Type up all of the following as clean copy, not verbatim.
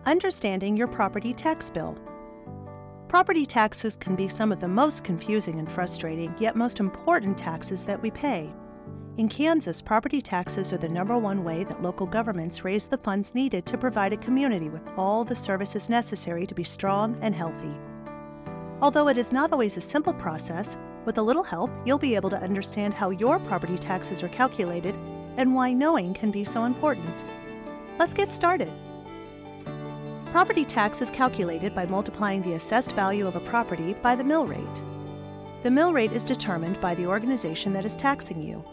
Understanding your property tax bill. Property taxes can be some of the most confusing and frustrating, yet most important taxes that we pay. In Kansas, property taxes are the #1 way that local governments raise the funds needed to provide a community with all the services necessary to be strong and healthy. Although it is not always a simple process, with a little help, you'll be able to understand how your property taxes are calculated and why knowing can be so important. Let's get started. Property tax is calculated by multiplying the assessed value of a property by the mill rate. The mill rate is determined by the organization that is taxing you.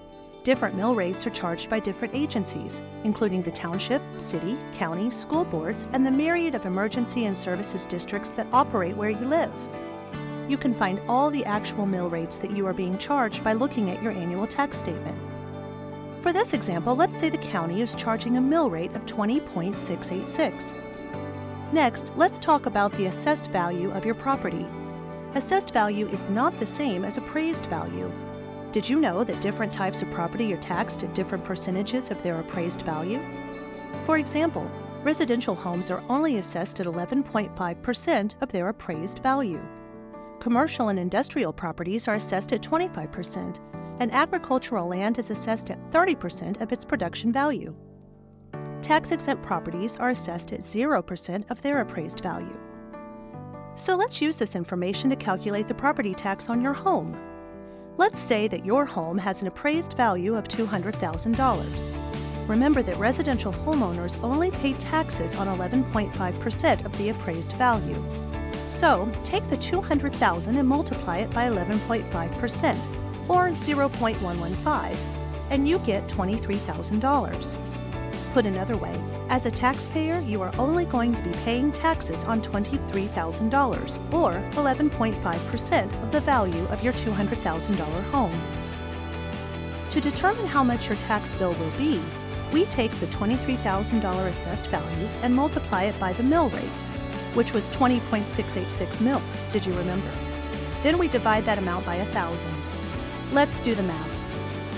Different mill rates are charged by different agencies, including the township, city, county, school boards, and the myriad of emergency and services districts that operate where you live. You can find all the actual mill rates that you are being charged by looking at your annual tax statement. For this example, let's say the county is charging a mill rate of 20.686. Next, let's talk about the assessed value of your property. Assessed value is not the same as appraised value. Did you know that different types of property are taxed at different percentages of their appraised value? For example, residential homes are only assessed at 11.5% of their appraised value. Commercial and industrial properties are assessed at 25%, and agricultural land is assessed at 30% of its production value. Tax-exempt properties are assessed at 0% of their appraised value. So let's use this information to calculate the property tax on your home. Let's say that your home has an appraised value of $200,000. Remember that residential homeowners only pay taxes on 11.5% of the appraised value. So take the $200,000 and multiply it by 11.5%, or 0.115, and you get $23,000. Put another way, as a taxpayer, you are only going to be paying taxes on $23,000, or 11.5% of the value of your $200,000 home. To determine how much your tax bill will be, we take the $23,000 assessed value and multiply it by the mill rate, which was 20.686 mills, did you remember? Then we divide that amount by 1,000. Let's do the math.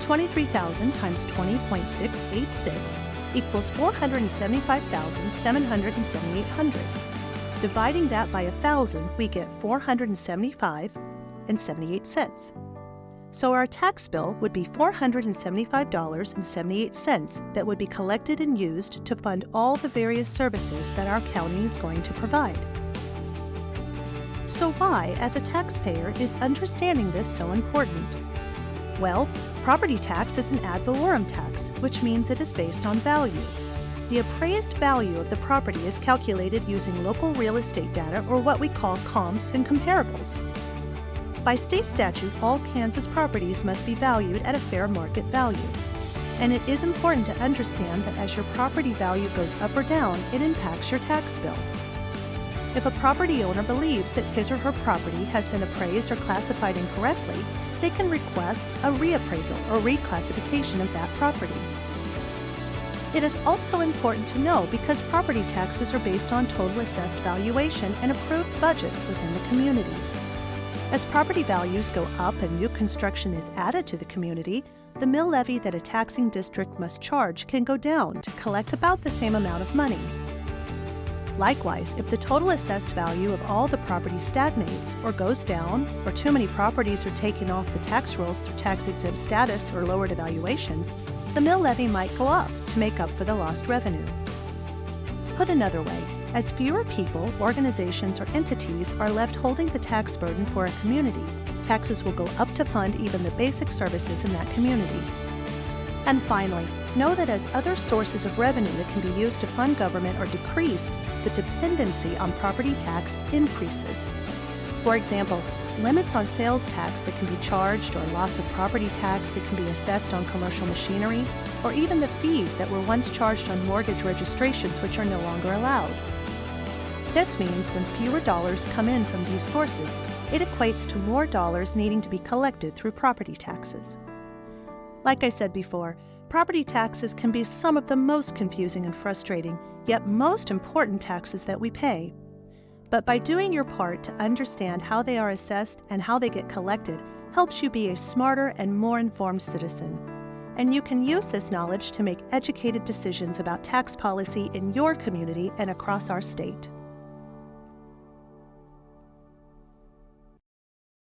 23,000 times 20.686 equals 475,778. Dividing that by 1,000, we get 475.78. So our tax bill would be $475.78 that would be collected and used to fund all the various services that our county is going to provide. So why, as a taxpayer, is understanding this so important? Well, property tax is an ad valorem tax, which means it is based on value. The appraised value of the property is calculated using local real estate data, or what we call comps and comparables. By state statute, all Kansas properties must be valued at a fair market value. And it is important to understand that as your property value goes up or down, it impacts your tax bill. If a property owner believes that his or her property has been appraised or classified incorrectly, they can request a reappraisal or reclassification of that property. It is also important to know because property taxes are based on total assessed valuation and approved budgets within the community. As property values go up and new construction is added to the community, the mill levy that a taxing district must charge can go down to collect about the same amount of money. Likewise, if the total assessed value of all the property stagnates or goes down, or too many properties are taken off the tax rolls through tax-exempt status or lowered evaluations, the mill levy might go up to make up for the lost revenue. Put another way, as fewer people, organizations, or entities are left holding the tax burden for a community, taxes will go up to fund even the basic services in that community. And finally, know that as other sources of revenue that can be used to fund government are decreased, the dependency on property tax increases. For example, limits on sales tax that can be charged, or loss of property tax that can be assessed on commercial machinery, or even the fees that were once charged on mortgage registrations which are no longer allowed. This means when fewer dollars come in from these sources, it equates to more dollars needing to be collected through property taxes. Like I said before, property taxes can be some of the most confusing and frustrating, yet most important taxes that we pay. But by doing your part to understand how they are assessed and how they get collected helps you be a smarter and more informed citizen. and you can use this knowledge to make educated decisions about tax policy in your community and across our state.